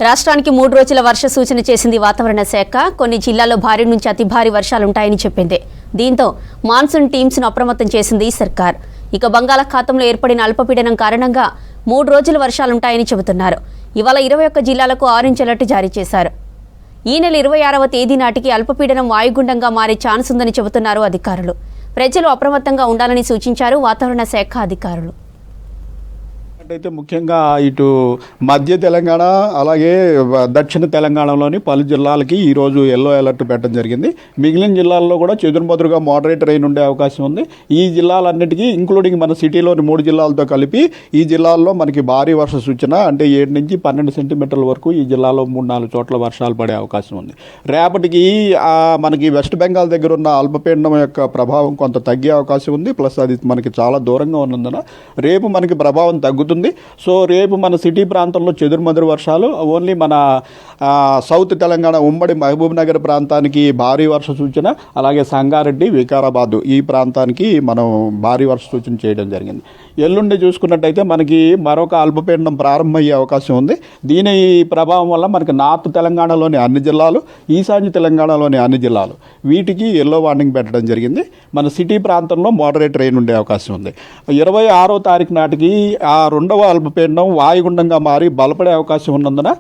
రాష్ట్రానికి 3 రోజుల వర్ష సూచన చేసింది వాతావరణ శాఖ. కొన్ని జిల్లాల్లో భారీ నుంచి అతి భారీ వర్షాలుంటాయని చెప్పింది. దీంతో మాన్సూన్ టీమ్స్ ను అప్రమత్తం చేసింది సర్కార్. ఇక బంగాళాఖాతంలో ఏర్పడిన అల్పపీడనం కారణంగా 3 రోజుల వర్షాలుంటాయని చెబుతున్నారు. ఇవాళ 21 జిల్లాలకు ఆరెంజ్ అలర్ట్ జారీ చేశారు. ఈ నెల 26వ తేదీ నాటికి అల్పపీడనం వాయుగుండంగా మారే ఛాన్స్ ఉందని చెబుతున్నారు అధికారులు. ప్రజలు అప్రమత్తంగా ఉండాలని సూచించారు వాతావరణ శాఖ అధికారులు. అయితే ముఖ్యంగా ఇటు మధ్య తెలంగాణ అలాగే దక్షిణ తెలంగాణలోని పలు జిల్లాలకి ఈరోజు ఎల్లో అలర్ట్ పెట్టడం జరిగింది. మిగిలిన జిల్లాల్లో కూడా చెదురుమదురుగా మోడరేట్ రైన్ ఉండే అవకాశం ఉంది. ఈ జిల్లాలన్నిటికీ ఇంక్లూడింగ్ మన సిటీలోని 3 జిల్లాలతో కలిపి ఈ జిల్లాల్లో మనకి భారీ వర్ష సూచన అంటే 7 నుంచి 12 సెంటీమీటర్ల వరకు ఈ జిల్లాలో 3-4 చోట్ల వర్షాలు పడే అవకాశం ఉంది. రేపటికి మనకి వెస్ట్ బెంగాల్ దగ్గర ఉన్న అల్పపీడనం యొక్క ప్రభావం కొంత తగ్గే అవకాశం ఉంది. ప్లస్ అది మనకి చాలా దూరంగా ఉన్నందున రేపు మనకి ప్రభావం తగ్గుతుంది. సో రేపు మన సిటీ ప్రాంతంలో చెదురుమదురు వర్షాలు, ఓన్లీ మన సౌత్ తెలంగాణ ఉమ్మడి మహబూబ్ నగర్ ప్రాంతానికి భారీ వర్ష సూచన, అలాగే సంగారెడ్డి, వికారాబాద్ ఈ ప్రాంతానికి మనం భారీ వర్ష సూచన చేయడం జరిగింది. ఎల్లుండి చూసుకున్నట్టయితే మనకి మరొక అల్పపీడనం ప్రారంభమయ్యే అవకాశం ఉంది. దీని ప్రభావం వల్ల మనకి నార్త్ తెలంగాణలోని అన్ని జిల్లాలు, ఈశాన్య తెలంగాణలోని అన్ని జిల్లాలు వీటికి ఎల్లో వార్నింగ్ పెట్టడం జరిగింది. మన సిటీ ప్రాంతంలో మోడరేట్ రైన్ ఉండే అవకాశం ఉంది. 26వ తారీఖు నాటికి ఆ రెండవ అల్పపీడనం వాయుగుండంగా మారి బలపడే అవకాశం ఉన్నందున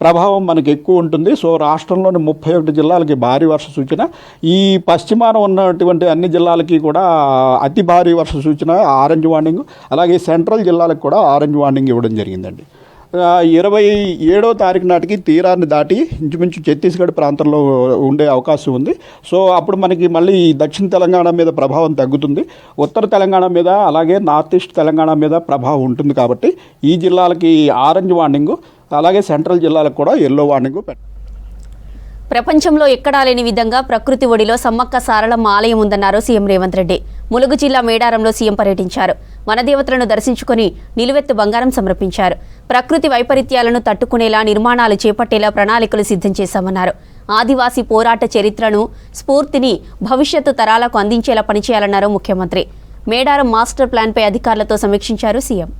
ప్రభావం మనకి ఎక్కువ ఉంటుంది. సో రాష్ట్రంలోని 31 జిల్లాలకి భారీ వర్ష సూచన, ఈ పశ్చిమాన ఉన్నటువంటి అన్ని జిల్లాలకి కూడా అతి భారీ వర్ష సూచన ఆరెంజ్ వార్నింగ్, అలాగే సెంట్రల్ జిల్లాలకు కూడా ఆరెంజ్ వార్నింగ్ ఇవ్వడం జరిగిందండి. 27వ తారీఖు నాటికి తీరాన్ని దాటి ఇంచుమించు ఛత్తీస్గఢ్ ప్రాంతంలో ఉండే అవకాశం ఉంది. సో అప్పుడు మనకి మళ్ళీ దక్షిణ తెలంగాణ మీద ప్రభావం తగ్గుతుంది. ఉత్తర తెలంగాణ మీద అలాగే నార్త్ ఈస్ట్ తెలంగాణ మీద ప్రభావం ఉంటుంది. కాబట్టి ఈ జిల్లాలకి ఆరెంజ్ వార్నింగ్, అలాగే సెంట్రల్ జిల్లాలకు కూడా ఎల్లో వార్నింగ్ ప్రపంచంలో ఎక్కడా లేని విధంగా ప్రకృతి ఒడిలో సమ్మక్క సారలమ్మ ఆలయం ఉందన్నారు సీఎం రేవంత్ రెడ్డి. ములుగు జిల్లా మేడారంలో సీఎం పర్యటించారు. వనదేవతలను దర్శించుకుని నిలువెత్తు బంగారం సమర్పించారు. ప్రకృతి వైపరీత్యాలను తట్టుకునేలా నిర్మాణాలు చేపట్టేలా ప్రణాళికలు సిద్ధం చేశామన్నారు. ఆదివాసీ పోరాట చరిత్రను, స్ఫూర్తిని భవిష్యత్తు తరాలకు అందించేలా పనిచేయాలన్నారు ముఖ్యమంత్రి. మేడారం మాస్టర్ ప్లాన్పై అధికారులతో సమీక్షించారు సీఎం.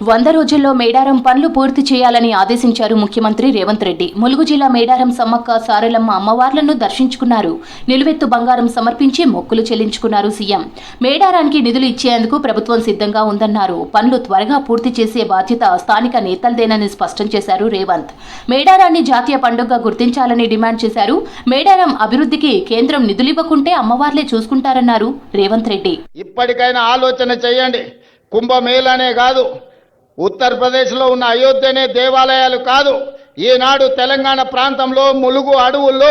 100 రోజుల్లో మేడారం పనులు పూర్తి చేయాలని ఆదేశించారు ముఖ్యమంత్రి రేవంత్ రెడ్డి. ములుగు జిల్లా మేడారం సమ్మక్క సారలమ్మ అమ్మవార్లను దర్శించుకున్నారు. నిలువెత్తు బంగారం సమర్పించి మొక్కులు చెల్లించుకున్నారు సీఎం. మేడారానికి నిధులు ఇచ్చేందుకు ప్రభుత్వం సిద్ధంగా ఉందన్నారు. పనులు త్వరగా పూర్తి చేసే బాధ్యత స్థానిక నేతలదేనని స్పష్టం చేశారు రేవంత్. మేడారాన్ని జాతీయ పండుగగా గుర్తించాలని డిమాండ్ చేశారు. మేడారం అభివృద్ధికి కేంద్రం నిధులివ్వకుంటే అమ్మవార్లే చూసుకుంటారన్నారు రేవంత్ రెడ్డి. ఇప్పటికైనా ఆలోచన చేయండి. కుంభమేళానే కాదు, ఉత్తరప్రదేశ్లో ఉన్న అయోధ్యనే దేవాలయాలు కాదు, ఈనాడు తెలంగాణ ప్రాంతంలో ములుగు అడవుల్లో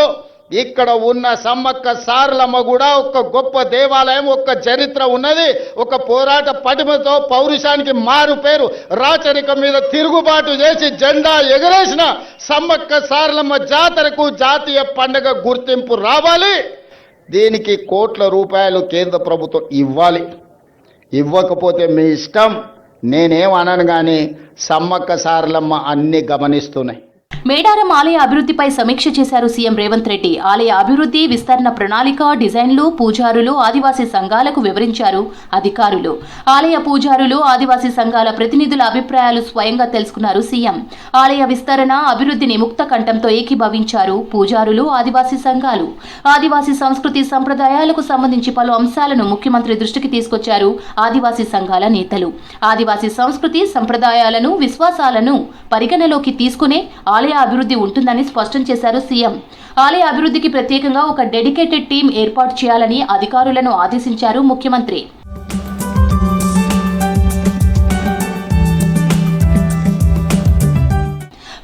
ఇక్కడ ఉన్న సమ్మక్క సారలమ్మ కూడా ఒక గొప్ప దేవాలయం, ఒక చరిత్ర ఉన్నది. ఒక పోరాట పటిమతో పౌరుషానికి మారు పేరు, రాచరికం మీద తిరుగుబాటు చేసి జెండా ఎగరేసిన సమ్మక్క సారలమ్మ జాతరకు జాతీయ పండుగ గుర్తింపు రావాలి. దీనికి కోట్ల రూపాయలు కేంద్ర ప్రభుత్వం ఇవ్వాలి. ఇవ్వకపోతే మీ ఇష్టం, నేనేమనను కానీ సమ్మక్క సారలమ్మ అన్ని గమనిస్తున్నాయి. మేడారం ఆలయ అభివృద్ధిపై సమీక్ష చేశారు సీఎం రేవంత్ రెడ్డి. ఆలయ అభివృద్ధి, విస్తరణ ప్రణాళిక, డిజైన్లు పూజారులు, ఆదివాసీ సంఘాలకు వివరించారు అధికారులు. ఆలయ పూజారులు, ఆదివాసీ సంఘాల ప్రతినిధుల అభిప్రాయాలు స్వయంగా తెలుసుకున్నారు సీఎం. ఆలయ విస్తరణ, అభివృద్ధిని ముక్త కంఠంతో ఏకీభవించారు పూజారులు, ఆదివాసీ సంఘాలు. ఆదివాసీ సంస్కృతి సంప్రదాయాలకు సంబంధించి పలు అంశాలను ముఖ్యమంత్రి దృష్టికి తీసుకొచ్చారు ఆదివాసీ సంఘాల నేతలు. ఆదివాసీ సంస్కృతి సంప్రదాయాలను, విశ్వాసాలను పరిగణలోకి తీసుకునే ఆలయ అభివృద్ధి ఉంటుందని స్పష్టం చేశారు సీఎం. ఆలయ అభివృద్ధికి ప్రత్యేకంగా ఒక డెడికేటెడ్ టీం ఏర్పాటు చేయాలని అధికారులను ఆదేశించారు ముఖ్యమంత్రి.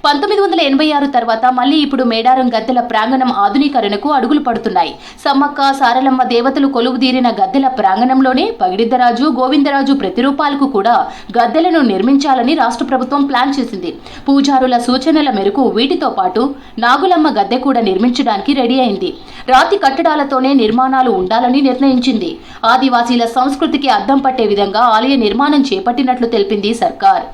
1986 తర్వాత మళ్లీ ఇప్పుడు మేడారం గద్దెల ప్రాంగణం ఆధునీకరణకు అడుగులు పడుతున్నాయి. సమ్మక్క సారలమ్మ దేవతలు కొలువుదీరిన గద్దెల ప్రాంగణంలోనే పగిడిద్దరాజు, గోవిందరాజు ప్రతిరూపాలకు కూడా గద్దెలను నిర్మించాలని రాష్ట్ర ప్రభుత్వం ప్లాన్ చేసింది. పూజారుల సూచనల మేరకు వీటితో పాటు నాగులమ్మ గద్దె కూడా నిర్మించడానికి రెడీ అయింది. రాతి కట్టడాలతోనే నిర్మాణాలు ఉండాలని నిర్ణయించింది. ఆదివాసీల సంస్కృతికి అద్దం పట్టే విధంగా ఆలయ నిర్మాణం చేపట్టినట్లు తెలిపింది సర్కార్.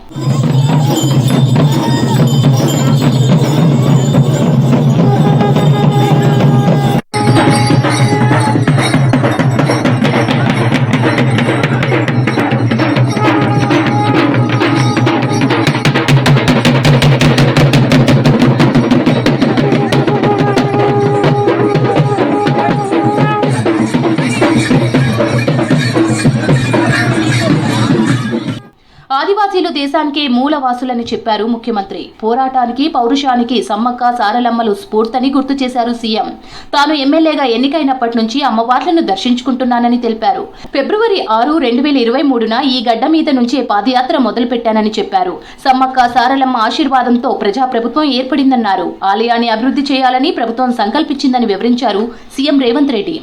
ఆదివాసీలు దేశానికే మూలవాసులని చెప్పారు ముఖ్యమంత్రి. పోరాటానికి పౌరుషానికి సమ్మక్క సారలమ్మలు స్ఫూర్తిని గుర్తు చేశారు సీఎం. తాను ఎమ్మెల్యేగా ఎన్నికైనప్పటి నుంచి అమ్మవార్లను దర్శించుకుంటున్నానని తెలిపారు. ఫిబ్రవరి 6, 2023న ఈ గడ్డ మీద నుంచే పాదయాత్ర మొదలుపెట్టానని చెప్పారు. సమ్మక్క సారలమ్మ ఆశీర్వాదంతో ప్రజాప్రభుత్వం ఏర్పడిందన్నారు. ఆలయాన్ని అభివృద్ధి చేయాలని ప్రభుత్వం సంకల్పించిందని వివరించారు సీఎం రేవంత్ రెడ్డి.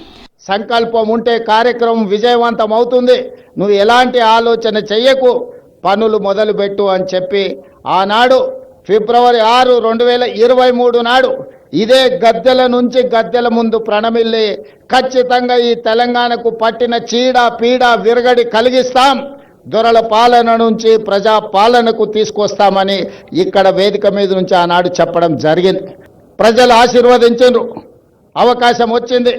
సంకల్పం ఉంటే కార్యక్రమం విజయవంతం అవుతుంది. నువ్వు ఎలాంటి ఆలోచన చెయ్యకు, పనులు మొదలుపెట్టు అని చెప్పి ఆనాడు ఫిబ్రవరి 6, 2023 నాడు ఇదే గద్దెల నుంచి గద్దెల ముందు ప్రణమిల్లి ఖచ్చితంగా ఈ తెలంగాణకు పట్టిన చీడ పీడ విరగడి కలిగిస్తాం, దొరల పాలన నుంచి ప్రజా పాలనకు తీసుకొస్తామని ఇక్కడ వేదిక మీద నుంచి ఆనాడు చెప్పడం జరిగింది. ప్రజలు ఆశీర్వదించారు, అవకాశం వచ్చింది.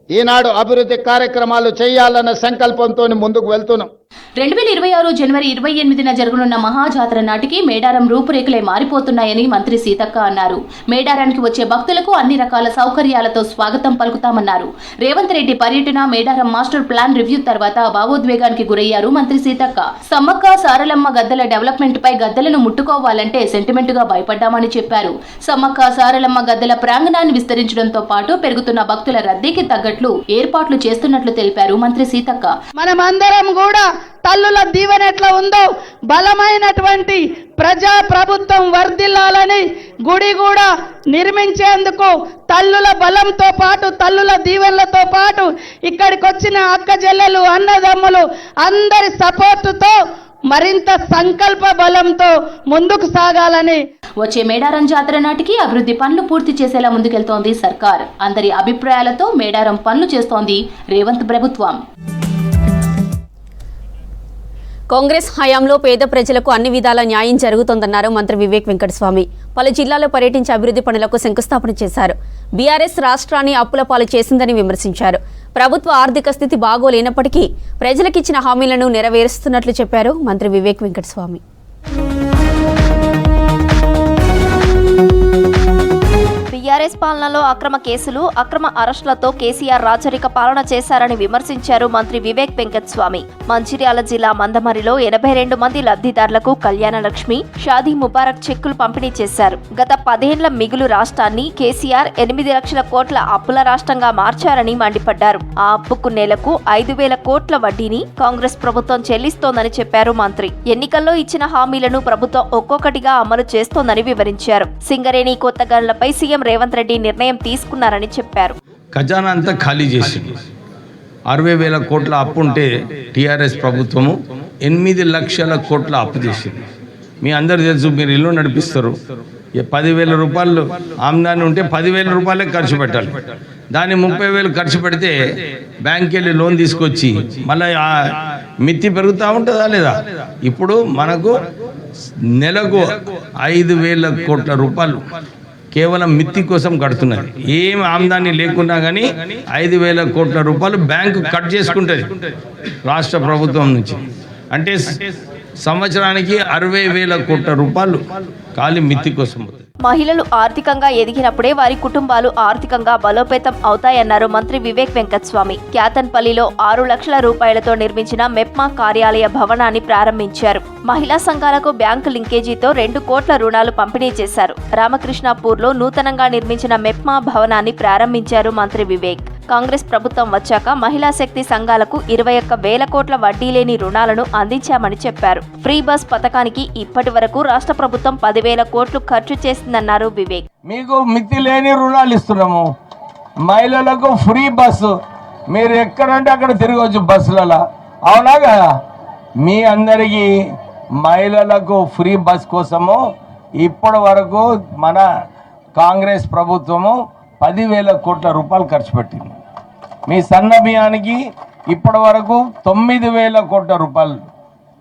ఈనాడు అభివృద్ధి కార్యక్రమాలు చేయాలన్న సంకల్పంతో ముందుకు వెళ్తున్నాం. 2026 జనవరి 28న జరగనున్న మహాజాతర నాటికి మేడారం రూపురేఖలే మారిపోతున్నాయని మంత్రి సీతక్క అన్నారు. మేడారానికి వచ్చే భక్తులకు అన్ని రకాల సౌకర్యాలతో స్వాగతం పలుకుతామన్నారు. రేవంత్ రెడ్డి పర్యటన, మేడారం మాస్టర్ ప్లాన్ రివ్యూ తర్వాత భావోద్వేగానికి గురయ్యారు మంత్రి సీతక్క. సమ్మక్క సారలమ్మ గద్దెల డెవలప్మెంట్ పై గద్దెలను ముట్టుకోవాలంటే సెంటిమెంట్ గా భయపడ్డామని చెప్పారు. సమ్మక్క సారలమ్మ గద్దెల ప్రాంగణాన్ని విస్తరించడంతో పాటు పెరుగుతున్న భక్తుల రద్దీకి తగ్గట్లు ఏర్పాట్లు చేస్తున్నట్లు తెలిపారు మంత్రి సీతక్క. మనమందరం కూడా తల్లుల దీవెన ఎట్లా ఉందో బలమైనటువంటి ప్రజా ప్రభుత్వం వర్ధిల్లాలని గుడి కూడా నిర్మించేందుకు తల్లుల బలంతో పాటు తల్లుల దీవెనలతో పాటు ఇక్కడికి వచ్చిన అక్క చెల్లెలు అన్నదమ్ములు అందరి సపోర్టుతో మరింత సంకల్ప బలంతో ముందుకు సాగాలని. వచ్చే మేడారం జాతర నాటికి అభివృద్ధి పనులు పూర్తి చేసేలా ముందుకెళ్తోంది సర్కార్. అందరి అభిప్రాయాలతో మేడారం పనులు చేస్తోంది రేవంత్ ప్రభుత్వం. కాంగ్రెస్ హయాంలో పేద ప్రజలకు అన్ని విధాల న్యాయం జరుగుతోందన్నారు మంత్రి వివేక్ వెంకటస్వామి. పలు జిల్లాల్లో పర్యటించి అభివృద్ధి పనులకు శంకుస్థాపన చేశారు. బీఆర్ఎస్ రాష్ట్రాన్ని అప్పుల పాలు చేసిందని విమర్శించారు. ప్రభుత్వ ఆర్థిక స్థితి బాగోలేనప్పటికీ ప్రజలకిచ్చిన హామీలను నెరవేరుస్తున్నట్లు చెప్పారు మంత్రి వివేక్ వెంకటస్వామి. టీఆర్ఎస్ పాలనలో అక్రమ కేసులు, అక్రమ అరెస్టులతో కేసీఆర్ రాచరిక పాలన చేశారని విమర్శించారు మంత్రి వివేక్ వెంకటస్వామి. మంచిర్యాల జిల్లా మందమరిలో 82 మంది లబ్ధిదారులకు కళ్యాణ లక్ష్మి, షాదీ ముబారక్ చెక్కులు పంపిణీ చేశారు. గత 10 ఏళ్ల మిగులు రాష్ట్రాన్ని కేసీఆర్ 8 లక్షల కోట్ల అప్పుల రాష్ట్రంగా మార్చారని మండిపడ్డారు. ఆ అప్పుకు నెలకు 5,000 కోట్ల వడ్డీని కాంగ్రెస్ ప్రభుత్వం చెల్లిస్తోందని చెప్పారు మంత్రి. ఎన్నికల్లో ఇచ్చిన హామీలను ప్రభుత్వం ఒక్కొక్కటిగా అమలు చేస్తోందని వివరించారు. సింగరేణి కొత్త గనులపై సీఎం రేవంత్ రెడ్డి నిర్ణయం తీసుకున్నారని చెప్పారు. ఖజానా అంతా ఖాళీ చేసింది. 60,000 కోట్ల అప్పు ఉంటే టీఆర్ఎస్ ప్రభుత్వము 8 లక్షల కోట్ల అప్పు చేసింది. మీ అందరు తెలుసు, మీరు ఇల్లు నడిపిస్తారు. 10,000 రూపాయలు ఆమ్దాని ఉంటే 10,000 రూపాయలే ఖర్చు పెట్టాలి. దాన్ని 30,000 ఖర్చు పెడితే బ్యాంక్కి వెళ్ళి లోన్ తీసుకొచ్చి మళ్ళీ మిత్తి పెరుగుతూ ఉంటుందా లేదా? ఇప్పుడు మనకు నెలకు 5,000 కోట్ల రూపాయలు కేవలం మిత్తి కోసం కడుతున్నది. ఏం ఆమ్దాని లేకున్నా కానీ 5,000 కోట్ల రూపాయలు బ్యాంకు కట్ చేసుకుంటుంది రాష్ట్ర ప్రభుత్వం నుంచి. అంటే సంవత్సరానికి 60,000 కోట్ల రూపాయలు ఖాళీ మిత్తి కోసం. మహిళలు ఆర్థికంగా ఎదిగినప్పుడే వారి కుటుంబాలు ఆర్థికంగా బలోపేతం అవుతాయన్నారు మంత్రి వివేక్ వెంకటస్వామి. క్యాతన్పల్లిలో 6 లక్షల రూపాయలతో నిర్మించిన మెప్మా కార్యాలయ భవనాన్ని ప్రారంభించారు. మహిళా సంఘాలకు బ్యాంకు లింకేజీతో 2 కోట్ల రుణాలు పంపిణీ చేశారు. రామకృష్ణాపూర్లో నూతనంగా నిర్మించిన మెప్మా భవనాన్ని ప్రారంభించారు మంత్రి వివేక్. కాంగ్రెస్ ప్రభుత్వం వచ్చాక మహిళా శక్తి సంఘాలకు 21,000 కోట్ల వడ్డీ లేని రుణాలను అందించామని చెప్పారు. ఫ్రీ బస్ పథకానికి ఇప్పటి వరకు రాష్ట్ర ప్రభుత్వం 10,000 కోట్లు ఖర్చు చేసిందన్నారు వివేక్. మీకు మిత్తి లేని రుణాలు ఇస్తున్నాము. మహిళలకు ఫ్రీ బస్సు, మీరు ఎక్కడంటే అక్కడ తిరగవచ్చు బస్సులలో. అవునా కదా? మీ అందరికీ మహిళలకు ఫ్రీ బస్ కోసము ఇప్పటి వరకు మన కాంగ్రెస్ ప్రభుత్వము 10,000 కోట్ల రూపాయలు ఖర్చు పెట్టింది. మీ సన్న బియ్యానికి ఇప్పటి వరకు 9,000 కోట్ల రూపాయలు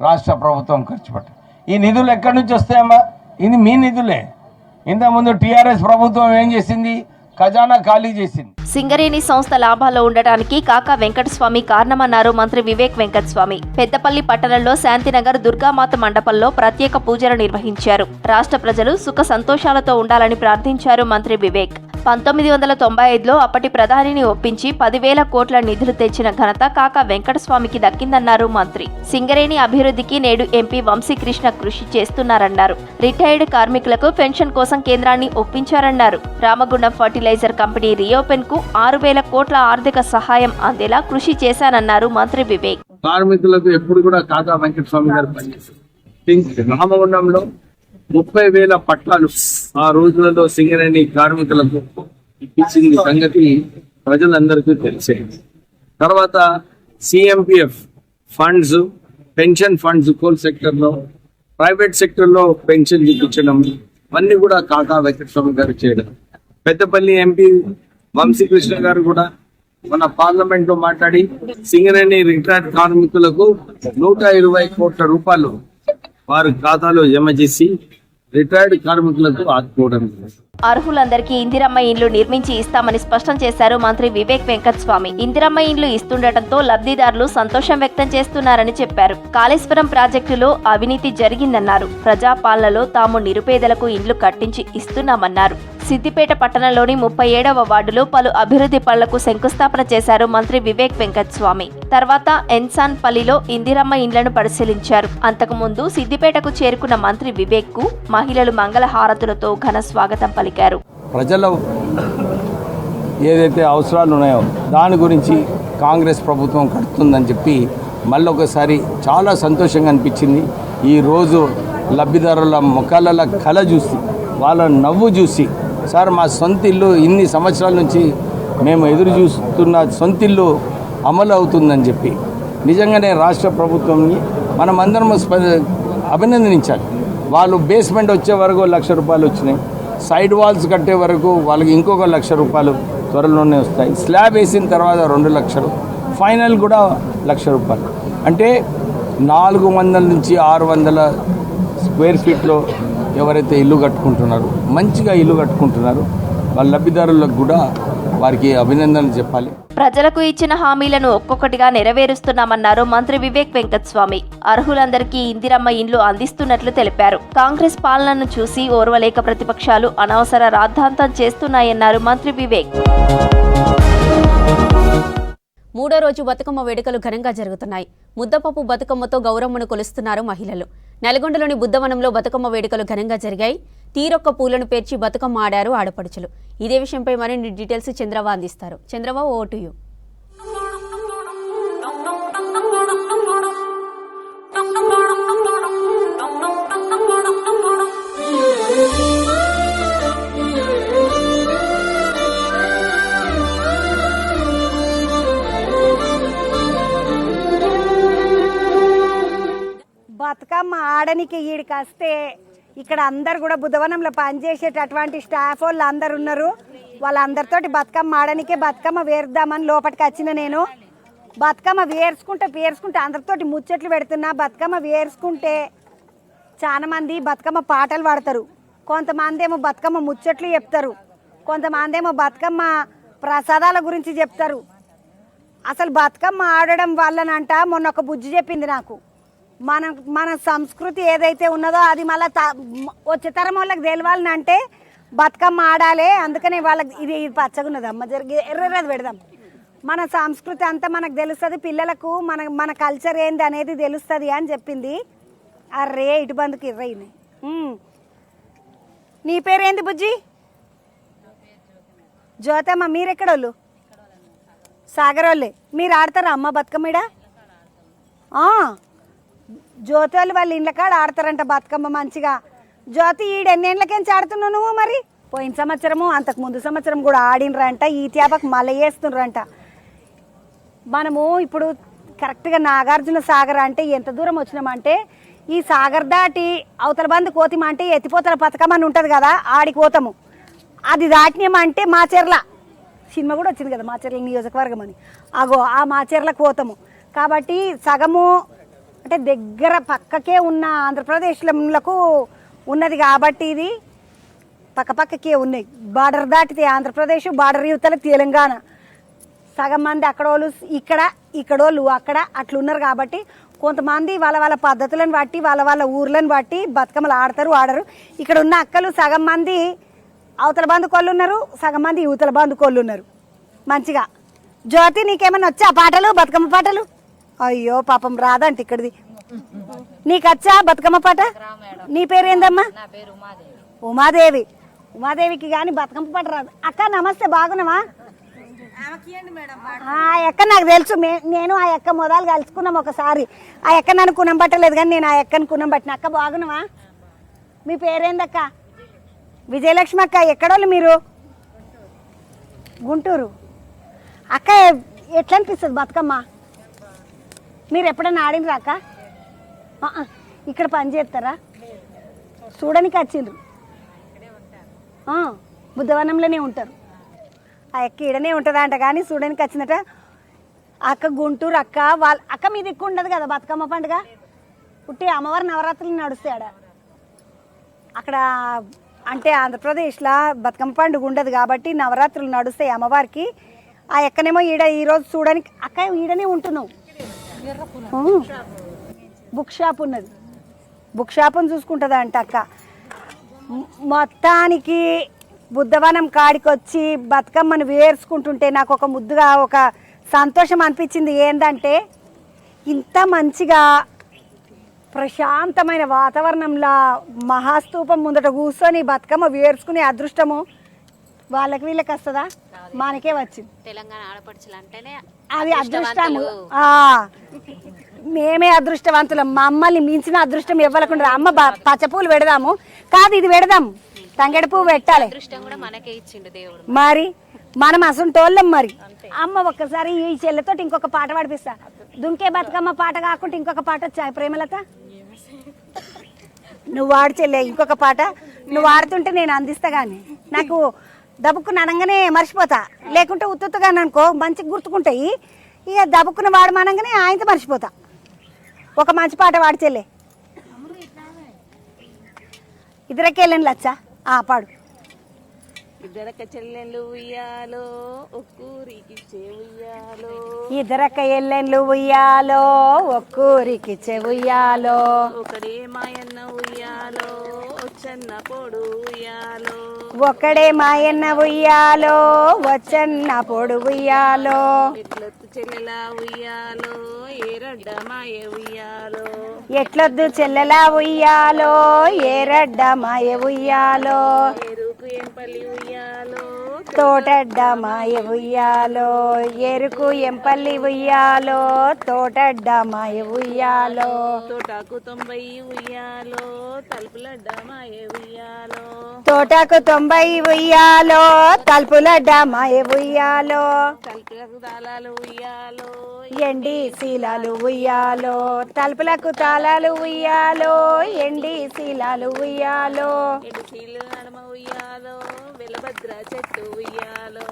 రాష్ట్ర ప్రభుత్వం ఖర్చు పెట్టింది. ఈ నిధులు ఎక్కడి నుంచి వస్తాయమ్మా? ఇది మీ నిధులే. ఇంతకుముందు టీఆర్ఎస్ ప్రభుత్వం ఏం చేసింది? ఖజానా ఖాళీ చేసింది. సింగరేణి సంస్థ లాభాల్లో ఉండటానికి కాకా వెంకటస్వామి కారణమన్నారు మంత్రి వివేక్ వెంకటస్వామి. పెద్దపల్లి పట్టణంలో శాంతినగర్ దుర్గామాత మండపంలో ప్రత్యేక పూజలు నిర్వహించారు. రాష్ట్ర ప్రజలు సుఖ సంతోషాలతో ఉండాలని ప్రార్థించారు మంత్రి వివేక్. 1995లో అప్పటి ప్రధానిని ఒప్పించి 10,000 కోట్ల నిధులు తెచ్చిన ఘనత కాకా వెంకటస్వామికి దక్కిందన్నారు మంత్రి. సింగరేణి అభివృద్ధికి నేడు ఎంపీ వంశీకృష్ణ కృషి చేస్తున్నారన్నారు. రిటైర్డ్ కార్మికులకు పెన్షన్ కోసం కేంద్రాన్ని ఒప్పించారన్నారు. రామగుండం ఫర్టిలైజర్ కంపెనీ రీఓపెన్ కు 6,000 కోట్ల ఆర్థిక సహాయం అందేలా కృషి చేశానన్నారు మంత్రి వివేక్. కార్మికులకు ఎప్పుడు కూడా కాకా వెంకటస్వామి గారు పనిచేశారు. రామగుండంలో 30,000 పట్టాలు ఆ రోజులలో సింగరేణి కార్మికులకు ఇప్పించింది సంగతి ప్రజలందరికీ తెలిసే. తర్వాత CMPF funds, pension funds coal sector లో, ప్రైవేట్ సెక్టర్ లో పెన్షన్ ఇప్పించడం అన్ని కూడా కాకా వెంకటస్వామి గారు చేయడం. పెద్దపల్లి ఎంపీ వంశీకృష్ణ గారు కూడా మన పార్లమెంట్ లో మాట్లాడి సింగరేణి రిటైర్డ్ కార్మికులకు 120 కోట్ల రూపాయలు వారి ఖాతాలో జమ చేసి రిటైర్డ్ కార్మికులకు ఆదుకోవడం. అర్హులందరికీ ఇందిరమ్మ ఇండ్లు నిర్మించి ఇస్తామని స్పష్టం చేశారు మంత్రి వివేక్ వెంకటస్వామి. ఇందిరమ్మ ఇండ్లు ఇస్తుండటంతో లబ్ధిదారులు సంతోషం వ్యక్తం చేస్తున్నారని చెప్పారు. కాళేశ్వరం ప్రాజెక్టులో అవినీతి జరిగిందన్నారు. ప్రజాపాలనలో తాము నిరుపేదలకు ఇండ్లు కట్టించి ఇస్తున్నామన్నారు. సిద్దిపేట పట్టణంలోని 37వ వార్డులో పలు అభివృద్ధి పనులకు శంకుస్థాపన చేశారు మంత్రి వివేక్ వెంకటస్వామి. తర్వాత ఎన్సాన్ పల్లిలో ఇందిరమ్మ ఇండ్లను పరిశీలించారు. అంతకుముందు సిద్దిపేటకు చేరుకున్న మంత్రి వివేక్ కు మహిళలు మంగళ హారతులతో ఘన స్వాగతం పలికారు. ప్రజల ఏదైతే అవసరాలు ఉన్నాయో దాని గురించి కాంగ్రెస్ ప్రభుత్వం కడుతుందని చెప్పి మళ్ళొకసారి చాలా సంతోషంగా అనిపించింది. ఈరోజు లబ్ధిదారుల ముఖాల కళ చూసి, వాళ్ళ నవ్వు చూసి, సార్ మా సొంత ఇల్లు ఇన్ని సంవత్సరాల నుంచి మేము ఎదురు చూస్తున్న సొంత ఇల్లు అమలు అవుతుందని చెప్పి నిజంగానే రాష్ట్ర ప్రభుత్వంని మనమందరం అభినందించాలి. వాళ్ళు బేస్మెంట్ వచ్చే వరకు 1,00,000 రూపాయలు వచ్చినాయి. సైడ్ వాల్స్ కట్టే వరకు వాళ్ళకి ఇంకొక 1,00,000 రూపాయలు త్వరలోనే వస్తాయి. స్లాబ్ వేసిన తర్వాత 2 లక్షలు, ఫైనల్ కూడా 1,00,000 రూపాయలు. అంటే 400 నుంచి 600 స్క్వేర్ ఫీట్లో ఎవరైతే ఇల్లు కట్టుకుంటున్నారో, మంచిగా ఇల్లు కట్టుకుంటున్నారో వాళ్ళ లబ్ధిదారులకు కూడా వారికి అభినందనలు చెప్పాలి. ప్రజలకు ఇచ్చిన హామీలను ఒక్కొక్కటిగా నెరవేరుస్తున్నామన్నారు మంత్రి వివేక్ వెంకటస్వామి. అర్హులందరికీ ఇందిరమ్మ ఇండ్లు అందిస్తున్నట్లు తెలిపారు. కాంగ్రెస్ పాలనను చూసి ఓర్వలేక ప్రతిపక్షాలు అనవసర రాద్ధాంతం చేస్తున్నాయన్నారు మంత్రి వివేక్. మూడో రోజు బతుకమ్మ వేడుకలు ఘనంగా జరుగుతున్నాయి. ముద్దపప్పు బతుకమ్మతో గౌరమ్మను కొలుస్తున్నారు మహిళలు. నల్గొండలోని బుద్ధవనంలో బతుకమ్మ వేడుకలు ఘనంగా జరిగాయి. తీరొక్క పూలను పేర్చి బతుకమ్మ ఆడారు ఆడపడుచులు. ఇదే విషయంపై మరిన్ని డీటెయిల్స్ చంద్రబాబు అందిస్తారు. చంద్రబాబు, ఓ టు యు. బతుకమ్మ ఆడనికి ఈడికి వస్తే ఇక్కడ అందరు కూడా బుధవనంలో పనిచేసేటటువంటి స్టాఫ్ వాళ్ళు అందరు ఉన్నారు. వాళ్ళందరితోటి బతుకమ్మ ఆడనికే బతుకమ్మ వేరుద్దామని లోపలికి వచ్చిన నేను. బతుకమ్మ పేర్చుకుంటే అందరితోటి ముచ్చట్లు పెడుతున్నా. బతుకమ్మ వేర్చుకుంటే చాలా మంది బతుకమ్మ పాటలు పాడతారు, కొంతమంది ఏమో బతుకమ్మ ముచ్చట్లు చెప్తారు, కొంతమంది ఏమో బతుకమ్మ ప్రసాదాల గురించి చెప్తారు. అసలు బతుకమ్మ ఆడడం వల్లనంట మొన్న ఒక బుజ్జి చెప్పింది నాకు, మన సంస్కృతి ఏదైతే ఉన్నదో అది మళ్ళీ వచ్చే తరం వాళ్ళకి తెలవాలని అంటే బతుకమ్మ ఆడాలి. అందుకనే వాళ్ళకి ఇది పచ్చగున్నది అమ్మ జరిగి ఎర్రది పెడదాం. మన సంస్కృతి అంతా మనకు తెలుస్తుంది, పిల్లలకు మన కల్చర్ ఏంది అనేది తెలుస్తుంది అని చెప్పింది. అర్రే ఇటు బందుకు ఇర్రయినాయి. నీ పేరేంది బుజ్జి? జ్యోతమ్మ. మీరెక్కడోళ్ళు? సాగరోళ్ళే. మీరు ఆడతారా అమ్మ బతుకమ్మడ? జ్యోతి వాళ్ళ ఇండ్ల కాడ ఆడతారంట బతుకమ్మ మంచిగా. జ్యోతి ఈడెన్నేళ్ళకేంచి ఆడుతున్నావు నువ్వు? మరి పోయిన సంవత్సరము అంతకు ముందు సంవత్సరం కూడా ఆడినరంట. ఈ త్యాపకు మళ్ళీ వేస్తుండ్రంట. మనము ఇప్పుడు కరెక్ట్గా నాగార్జున సాగర్ అంటే ఎంత దూరం వచ్చినామంటే ఈ సాగర్ దాటి అవతల బంధు కోతిమంటే ఎత్తిపోతల పథకం అని ఉంటుంది కదా, ఆడికి పోతాము. అది దాటినామంటే మాచెర్ల సినిమా కూడా వచ్చింది కదా, మాచెర్ల నియోజకవర్గం అని. అగో ఆ మాచెర్లకు పోతాము. కాబట్టి సగము అంటే దగ్గర పక్కకే ఉన్న ఆంధ్రప్రదేశ్లకు ఉన్నది కాబట్టి ఇది పక్కపక్కకే ఉన్నాయి. బార్డర్ దాటితే ఆంధ్రప్రదేశ్, బార్డర్ యువతల తెలంగాణ. సగం మంది అక్కడోళ్ళు ఇక్కడోళ్ళు అక్కడ అట్లున్నారు. కాబట్టి కొంతమంది వాళ్ళ పద్ధతులను బట్టి వాళ్ళ ఊర్లను బట్టి బతుకమ్మలు ఆడతారు, ఆడరు. ఇక్కడ ఉన్న అక్కలు సగం మంది అవతల బంధుకోళ్ళు ఉన్నారు, సగం మంది యువతల బంధుకోళ్ళు ఉన్నారు. మంచిగా జ్యోతి నీకేమన్నా వచ్చా పాటలు, బతుకమ్మ పాటలు? అయ్యో పాపం రాదంట ఇక్కడిది. నీకు వచ్చా బతుకమ్మ పాట? నీ పేరేందమ్మా? ఉమాదేవి. ఉమాదేవికి కానీ బతుకమ్మ పాట రాదు. అక్క నమస్తే, బాగున్నావా? ఆ అక్క నాకు తెలుసు, నేను ఆ అక్క మొదలు కలుసుకున్నాం ఒకసారి. ఆ అక్క నన్ను కునం పట్టలేదు కానీ నేను ఆ అక్కని కునం పట్టిన. అక్క బాగున్నావా? మీ పేరేందక్క? విజయలక్ష్మి అక్క. ఎక్కడోళ్ళు మీరు? గుంటూరు. అక్క ఎట్లా అనిపిస్తుంది బతుకమ్మ? మీరు ఎప్పుడైనా ఆడినరా అక్క? ఇక్కడ పని చేస్తారా? చూడడానికి వచ్చిండ్రు. బుద్ధవనంలోనే ఉంటారు. ఆ అక్క ఈడనే ఉంటుందా అంట కానీ చూడడానికి వచ్చిందట. అక్క గుంటూరు అక్క. వాళ్ళ అక్క మీ దిక్కు ఉండదు కదా బతుకమ్మ పండుగ? పుట్టి అమ్మవారి నవరాత్రులు నడుస్తాయి ఆడ. అక్కడ అంటే ఆంధ్రప్రదేశ్లో బతుకమ్మ పండుగ ఉండదు కాబట్టి నవరాత్రులు నడుస్తాయి అమ్మవారికి. ఆ అక్కనేమో ఈడ ఈరోజు చూడడానికి. అక్క ఈడనే ఉంటున్నావు. బుక్ షాప్ ఉన్నది, బుక్ షాప్ని చూసుకుంటుందా అంట అక్క. మొత్తానికి బుద్ధవనం కాడికి వచ్చి బతుకమ్మను వేర్చుకుంటుంటే నాకు ఒక ముద్దుగా ఒక సంతోషం అనిపించింది. ఏంటంటే ఇంత మంచిగా ప్రశాంతమైన వాతావరణంలో మహాస్తూపం ముందట కూర్చొని బతుకమ్మ వేర్చుకునే అదృష్టము వాళ్ళకి వీళ్ళకి వస్తుందా? మనకే వచ్చింది. తెలంగాణ ఆడపడుచులు అంటేనే అది అదృష్టము. మేమే అదృష్టవంతులం. మమ్మల్ని మించిన అదృష్టం ఇవ్వకుండా. అమ్మ పచ్చపూలు పెడదాము కాదు, ఇది పెడదాం, తంగెడు పువ్వు పెట్టాలి. మరి మనం అసంటోళ్ళం. మరి అమ్మ ఒక్కసారి ఈ చెల్లెతోటి ఇంకొక పాట పాడిపిస్తా. దుంకే బతుకమ్మ పాట కాకుండా ఇంకొక పాట వచ్చా ప్రేమలత? నువ్వు వాడు చెల్లె ఇంకొక పాట. నువ్వు వాడుతుంటే నేను అందిస్తా కానీ నాకు దబుక్కుని అనగానే మర్చిపోతా. లేకుంటే ఉత్తుగా అనుకో మంచిగా గుర్తుకుంటాయి. ఇక దబుక్కున వాడు అనగానే ఆయనతో మర్చిపోతా. ఒక మంచి పాట వాడు చెల్లె. ఇద్దరికి వెళ్ళండి లచ్చా. పాడు. ఇద్దరక్క చెల్లెళ్ళు ఉయ్యాలో ఒక్కూరికి ఉయ్యాలో, ఇద్దరక్క ఎల్లెన్లు ఉయ్యాలో ఒక్కూరికి ఉయ్యాలో, ఒకడే మాయన్న ఉయ్యాలో వచ్చన్న పొడు ఉయ్యాలో, ఒక్కడే మాయన్న ఉయ్యాలో వచ్చన్న పొడు ఉయ్యాలో, ఎట్లొత్తు చెల్లెలా ఉయ్యాలో ఏరడ్డ మాయ ఉయ్యాలో, ఎట్లొద్దు చెల్లెలా ఉయ్యాలో ఏరడ్డ మాయ ఉయ్యాలో, ఎరుకు ఎంపల్లి ఉయ్యాలో తోటడ్డ మాయ ఉయ్యాలో, ఎరుకు ఎంపల్లి ఉయ్యాలో తోటడ్డ మాయ ఉయ్యాలో, తోటాకు 90 ఉయ్యాలో తలుపులడ్డ మాయ ఉయ్యాలో, తోటకు 90 ఉయ్యాలో తలుపులడ్డ మాయ ఉయ్యాలో, తలుపులకు తాళాలు ఉయ్యాలో ఎండి శీలాలు ఉయ్యాలో, తలుపులకు తాళాలు ఉయ్యాలో ఎండి శీలాలు ఉయ్యాలో, ఎడిసీలు నడమ ఉయ్యాలో వెలభద్ర చెట్టు ఉయ్యాలో,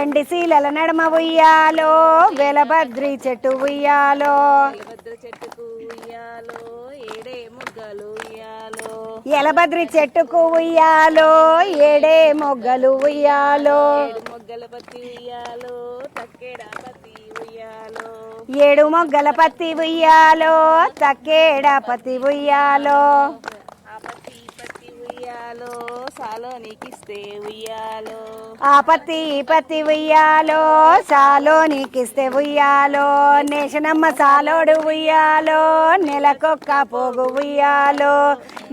ఎండి శీలల నడమ ఉయ్యాలో వెలభద్రి చెట్టు ఉయ్యాలో, వెలభద్ర చెట్టుకు ఉయ్యాలో ఏడే మొగ్గలు ఉయ్యాలో, ఎలభద్రి చెట్టుకు ఉయ్యాలో ఏడే మొగ్గలు ఉయ్యాలో, ఏడు మొగ్గల పత్తి ఉయ్యాలో తక్కేడా పత్తి ఉయ్యాలో, ఏడు మొగ్గల పత్తి ఉయ్యాలో తక్కేడ పత్తి ఉయ్యాలో, ఆ పత్తి ఉయ్యాలో సాలోనికిస్తే ఉయ్యాలో, ఆ పత్తి ఉయ్యాలో సాలోనికిస్తే ఉయ్యాలో, నేషనమ్మ సాలోడు ఉయ్యాలో నెలకొక్క పోగు ఉయ్యాలో,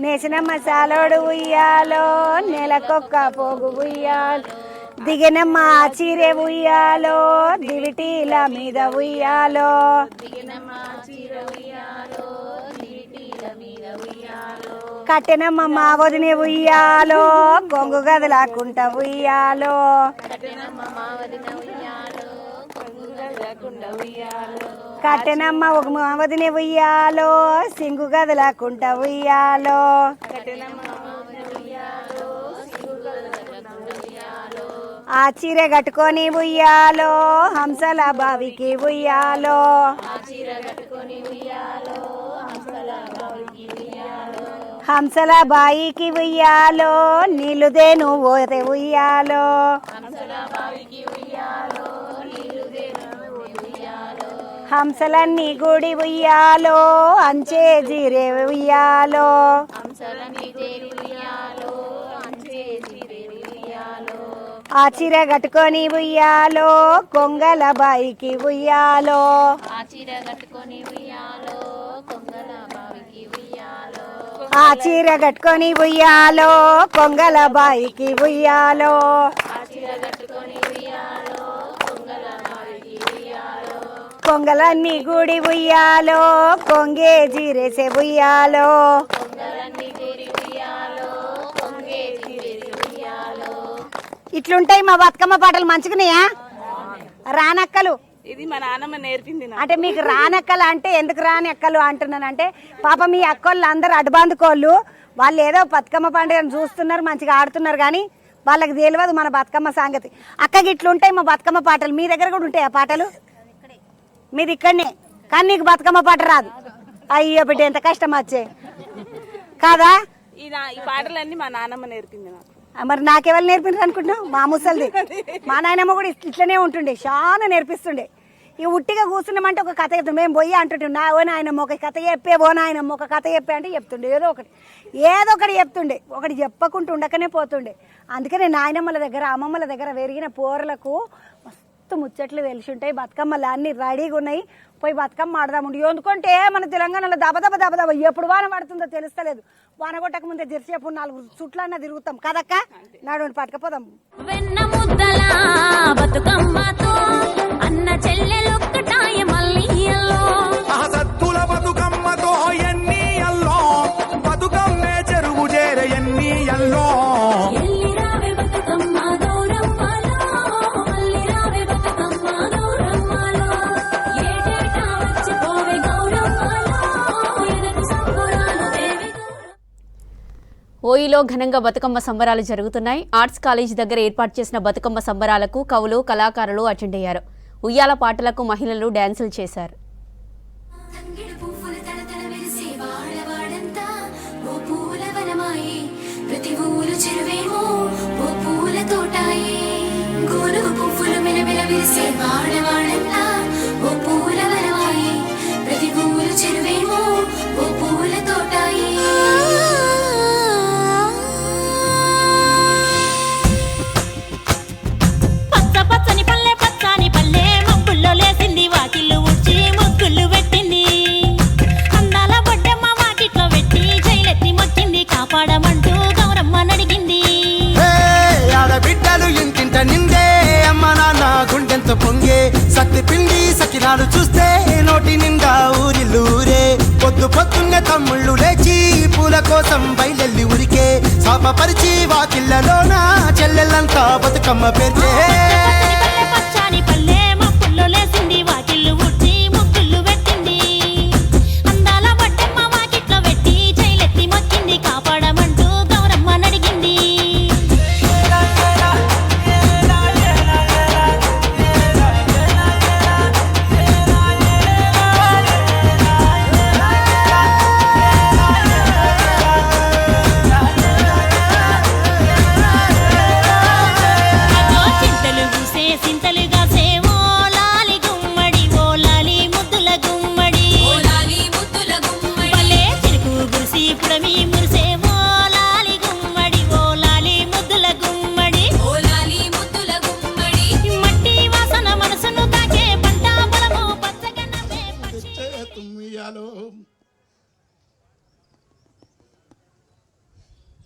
నేషనమ్మ సాలోడు ఉయ్యాలో నెలకొక్క పోగు ఉయ్యాలో, దిగినమ్మ చీరె ఉయ్యాలో దివిటీల మీద ఉయ్యాలో, కట్టెనమ్మ మా వదిన ఉయ్యాలో కొంగు గదలాకుంటా ఉయ్యాలో, కట్టెనమ్మ ఒక మా వదిన ఉయ్యాలో సింగు గదలాకుంటా ఉయ్యాలో, ఆ చీర కట్టుకొని ఉయ్యాలో హంసల బావికి ఉయ్యాలో, హంసల బాయికి ఉయ్యాలో నీళ్ళుదేను పోతే ఉయ్యాలో, హంసలన్నీ గుడి ఉయ్యాలో అంచే జీరే ఉయ్యాలో, ఆ చీర కట్టుకొని ఉయ్యాలో కొంగల బాయికి ఉయ్యాలో ఆ చీర కట్టుకొని ఉయ్యాలో కొంగల బావికి ఉయ్యాలో ఆ చీర కట్టుకొని ఉయ్యాలో కొంగల బాయికి ఉయ్యాలో ఆ చీర కట్టుకొని ఉయ్యాలో కొంగల బావికి ఉయ్యాలో కొంగలన్నీ గుడి ఉయ్యాలో కొంగే జీరేసే ఉయ్యాలో కొంగలన్నీ గుడి ఉయ్యాలో కొంగే జీరేసి ఉయ్యాలో. ఇట్లుంటాయి మా బతుకమ్మ పాటలు మంచిగున్నాయా? రానక్కలు ఇది మా నాన్నమ్మ నేర్పింది నాకు. అంటే మీకు రానక్కలు అంటే ఎందుకు రాని అక్కలు అంటున్నానంటే పాప మీ అక్కోళ్ళు అందరు అడ్డుబందుకోళ్ళు, వాళ్ళు ఏదో బతుకమ్మ పండుగను చూస్తున్నారు, మంచిగా ఆడుతున్నారు, కానీ వాళ్ళకి తెలియదు మన బతుకమ్మ సంగతి. అక్కకి ఇట్లుంటాయి మా బతుకమ్మ పాటలు. మీ దగ్గర కూడా ఉంటాయి ఆ పాటలు? మీది ఇక్కడనే, కానీ నీకు బతుకమ్మ పాట రాదు. అయ్యో బిడ్డ ఎంత కష్టం వచ్చే కాదా? ఈ పాటలన్నీ మా నాన్నమ్మ నేర్పింది నాకు. మరి నాకెవరు నేర్పించారు అనుకుంటున్నావు? మా ముసలిది మా నాయనమ్మ కూడా ఇట్లనే ఉంటుండే, చాలా నేర్పిస్తుండే. ఇక ఉట్టిగా కూర్చున్నామంటే ఒక కథ చెప్తుండే. మేము పోయి అంటుంటే నా ఓ నాయనమ్మ ఒక కథ చెప్పే, ఓ నాయనమ్మ ఒక కథ చెప్పే అంటే చెప్తుండే. ఏదో ఒకటి చెప్తుండే, ఒకటి చెప్పకుండా ఉండకనే పోతుండే. అందుకనే నాయనమ్మల దగ్గర అమ్మమ్మల దగ్గర పెరిగిన పోరలకు మస్తు ముచ్చట్లు తెలిసి ఉంటాయి. బతుకమ్మలు అన్నీ రెడీగా ఉన్నాయి, పోయి బతుకమ్మ ఆడదాము. ఎందుకంటే మన తెలంగాణలో దబదబ దబదబ ఎప్పుడు వాన పడుతుందో తెలుస్తలేదు. వాన కొట్టక ముందే జరిసేపు 4 చుట్లన్నా తిరుగుతాం కదక్క. నడుండి పట్టుకపోదాం. వెన్న ముద్దల బతుకమ్మతో అన్న చెల్లెలొక్కటాయ మల్లియల్లో సత్తుల బతుకమ్మతో ఎన్నియల్లో బతుకమ్మే చెరువు చేర ఎన్నియల్లో ఎల్లిరావే బతుకమ్మ గౌరమ్మలో మల్లిరావే బతుకమ్మ గౌరమ్మలో ఏటేటా వచ్చిపోవే గౌరమ్మలో ఎనకు సంబరాలు దేవి. ఓయిలో ఘనంగా బతుకమ్మ సంబరాలు జరుగుతున్నాయి. ఆర్ట్స్ కాలేజ్ దగ్గర ఏర్పాటు చేసిన బతుకమ్మ సంబరాలకు కవులు, కళాకారులు అటెండ్ అయ్యారు. ఉయ్యాల పాటలకు మహిళలు డ్యాన్సులు చేశారు. ఆడబిడ్డలు ఇంటింట నిందే అమ్మ నాన్న గుండెంత పొంగే సత్తి పిండి సకినాలు చూస్తే నోటి నిండా ఊరిల్లూరే. పొద్దున్నే తమ్ముళ్ళు లేచి పూల కోసం బయలెల్లి ఉరికే శాపపరిచి వాకిళ్ళలోన చెల్లెళ్ళంతా బతుకమ్మ పేర్చే.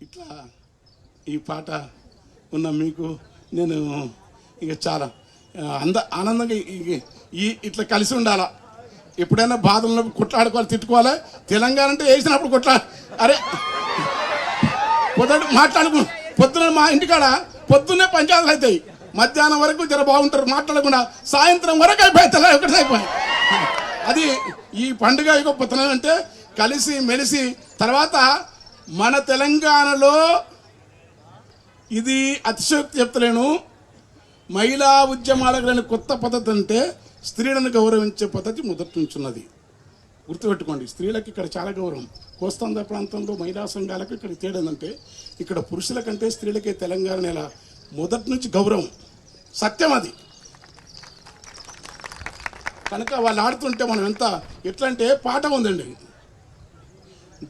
ఇట్లా ఈ పాట ఉన్న మీకు నేను ఇక చాలా ఆనందంగా ఇట్లా కలిసి ఉండాలా. ఎప్పుడైనా బాధల్లో కొట్లాడుకోవాలి, తిట్టుకోవాలి. తెలంగాణ అంటే వేసినప్పుడు అరే పొద్దున మా ఇంటికాడ పొద్దున్నే పంచాయతీలు అవుతాయి, మధ్యాహ్నం వరకు జర బాగుంటారు, మాట్లాడకుండా సాయంత్రం వరకు అయిపోతాయి, ఒకటి అయిపోయి. అది ఈ పండుగ గొప్పతనం అంటే కలిసి మెలిసి. తర్వాత మన తెలంగాణలో ఇది అతిశయోక్తి చెప్తలేను, మహిళా ఉద్యమాలకు లేని కొత్త పద్ధతి అంటే స్త్రీలను గౌరవించే పద్ధతి మొదటి నుంచి ఉన్నది. గుర్తుపెట్టుకోండి, స్త్రీలకు ఇక్కడ చాలా గౌరవం. కోస్తాంధ్ర ప్రాంతంలో మహిళా సంఘాలకు ఇక్కడ తేడా ఏంటంటే ఇక్కడ పురుషుల కంటే స్త్రీలకే తెలంగాణ నెల మొదటి నుంచి గౌరవం, సత్యం అది. కనుక వాళ్ళు ఆడుతుంటే మనం ఎంత ఎట్లా అంటే పాట ఉందండి,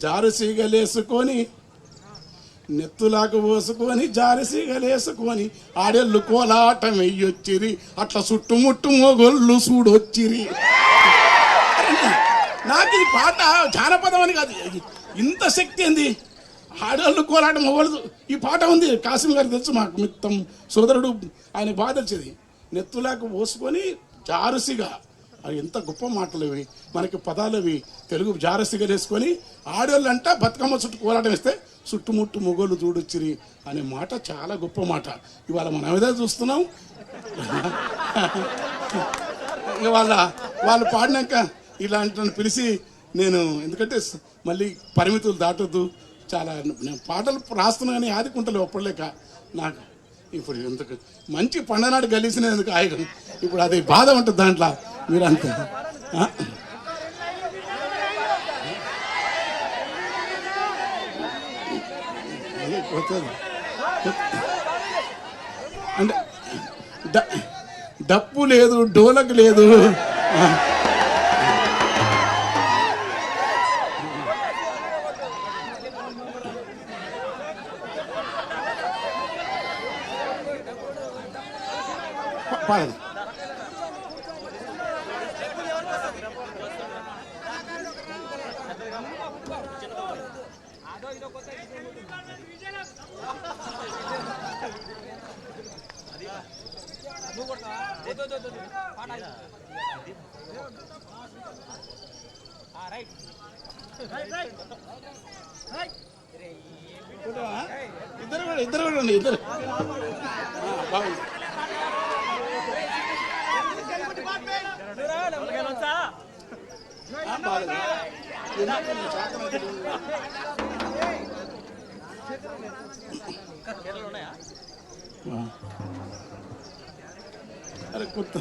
జారు సీగలేసుకొని నెత్తులాకు పోసుకొని జారసిగలేసుకొని ఆడెళ్ళు కోలాటం వెయ్యొచ్చిరి, అట్లా చుట్టుముట్టు మొగొళ్ళు చూడొచ్చిరి. నాకు ఈ పాట జానపదం అని కాదు, ఇంత శక్తి ఏంది. ఆడవాళ్ళు కోలాటం మొగోళ్ళు ఈ పాట ఉంది. కాసిం గారు తెలుసు, మాకు మిత్తం సోదరుడు, ఆయన బాగా తెలిసేది. నెత్తులాకు పోసుకొని జారసిగా, అవి ఎంత గొప్ప మాటలు ఇవి, మనకి పదాలు ఇవి. తెలుగు జారసిగా వేసుకొని ఆడవాళ్ళు అంట బతుకమ్మ చుట్టూ కోలాటం వేస్తే చుట్టుముట్టు మొగోళ్ళు చూడొచ్చిరి అనే మాట చాలా గొప్ప మాట. ఇవాళ మనం ఏదో చూస్తున్నాం. ఇక వాళ్ళు పాడినాక ఇలాంటి పిలిచి నేను, ఎందుకంటే మళ్ళీ పరిమితులు దాటొద్దు, చాలా నేను పాటలు రాస్తున్నా కానీ ఆదుకుంటలేవు అప్పటిలేక. నాకు ఇప్పుడు ఎందుకు మంచి పండనాడు గలిసినందుకు ఆయుధం, ఇప్పుడు అది బాధ ఉంటుంది దాంట్లో. మీరు అంతే అంటే డప్పు లేదు, డోలకు లేదు. పాడదు. ఇద్దరు కూడా అండి, ఇద్దరు బాగుంది. అరే కొత్త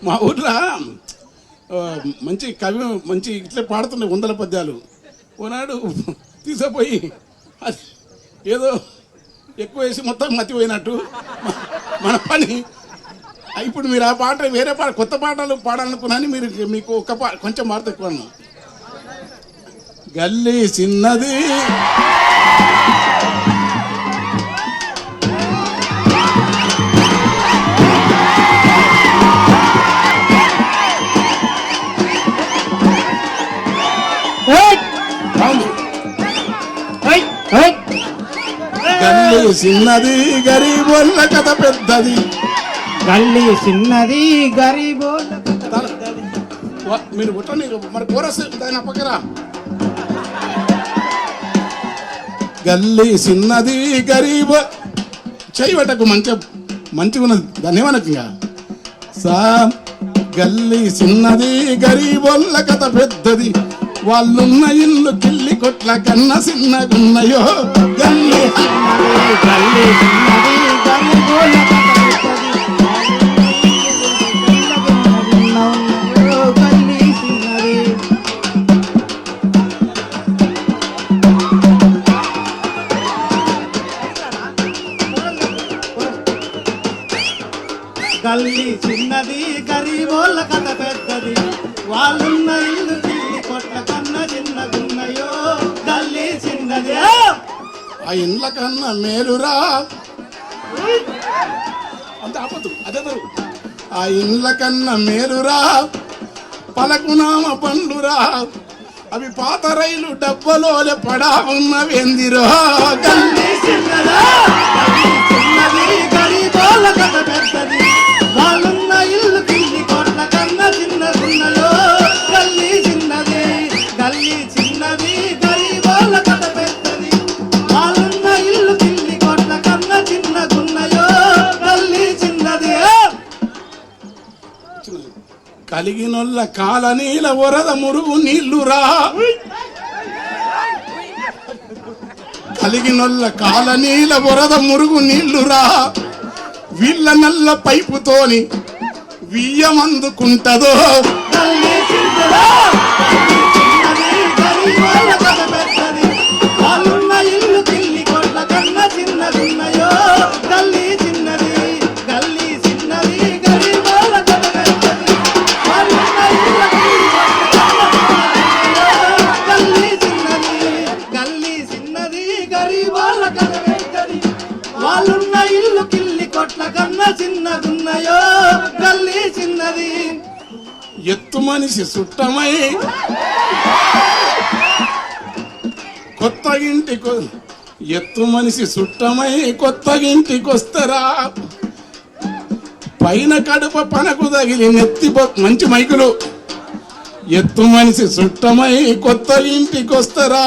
మా ఊర్లో మంచి కవి మంచి ఇట్లా పాడుతుండే 100 పద్యాలు. ఓనాడు తీసుకుపోయి అది ఏదో ఎక్కువ వేసి మొత్తం మతిపోయినట్టు మన పని. ఇప్పుడు మీరు ఆ పాట వేరే పాట కొత్త పాటలు పాడాలనుకున్నాను, మీరు మీకు ఒక కొంచెం మార్త ఎక్కువ. గల్లీ చిన్నది గల్లీ చిన్నది గరీబోళ్ళ కథ పెద్దది. గల్లీ చిన్నది గరీబోళ్ళ మీరు కొట్టండి మరి కోరస్ దాని పక్కరా. గల్లీ చిన్నది గరీబ్ చేయబట్టకు మంచిగా ఉన్నది, దాన్ని ఏమనకు ఇంకా సా. గల్లీ చిన్నది గరీబోళ్ళ కథ పెద్దది, వాళ్ళున్న ఇల్లు కిల్లి కొట్ల కన్న చిన్నగున్నయో. గల్లీ గల్లీ చిన్నది గరీబోళ్ళ కథ పెద్దది, గల్లీ చిన్నది. గల్లీ చిన్నది గరీబోళ్ళ కథ పెద్దది, వాళ్ళున్న ఇల్లు కిల్లి కొట్ల కన్న చిన్నగున్నయో. గల్లీ చిన్నది. ఆ ఇండ్ల కన్నా మేలురా అంత ఆపదు అదే. ఆ ఇండ్ల కన్నా మేలురా పలకునామ పండ్లురా, అవి పాత రైలు డబ్బలోలే పడా ఉన్నవేందిరో. గల్లీ చిన్నదా చిన్నది గరీబోళ్ళ కథ పెద్దది, వాళ్ళున్న ఇల్లు కిల్లి కొట్ల కన్న చిన్నగున్నయో. గల్లీ చిన్నది గల్లీ చిన్నది గరీబోళ్ళ కథ పెద్దది, వాళ్ళున్న ఇల్లు కిల్లి కొట్ల కన్న చిన్నగున్నయో. గల్లీ చిన్నది. కలిగినొల్ల కాలనీల వరద మురుగు నీళ్లురా, కలిగినొల్ల కాలనీల వరద మురుగు నీళ్లురా, వీళ్ళ నల్ల పైపుతోని బియ్యం అందుకుంటదో తల్లి చిన్నదా, తల్లి చిన్నది, గరీబోళ్ళ కథ పెద్దది. వాళ్ళున్న ఇల్లు కిల్లి కోట్ల కన్నా చిన్నదున్నాయో. తల్లి చిన్నది, గల్లీ చిన్నది, గరీబోళ్ళ కథ పెద్దది. వాళ్ళున్న ఇల్లు కిల్లి కోట్ల కన్నా చిన్నదున్నాయో. తల్లి చిన్నది, గల్లీ చిన్నది, గరీబోళ్ళ కథ పెద్దది. వాళ్ళున్న ఇల్లు కిల్లి కొట్ల కన్నా చిన్నదున్నాయో. గల్లీ చిన్నది. ఎత్తు మనిషి సుట్టమై కొత్త ఇంటికి ఎత్తు మనిషి సుట్టమై కొత్త ఇంటికొస్తారా. పైన కడుప పనకు తగిలి నెత్తి మంచి మైకులు. ఎత్తు మనిషి సుట్టమై కొత్త ఇంటికొస్తారా.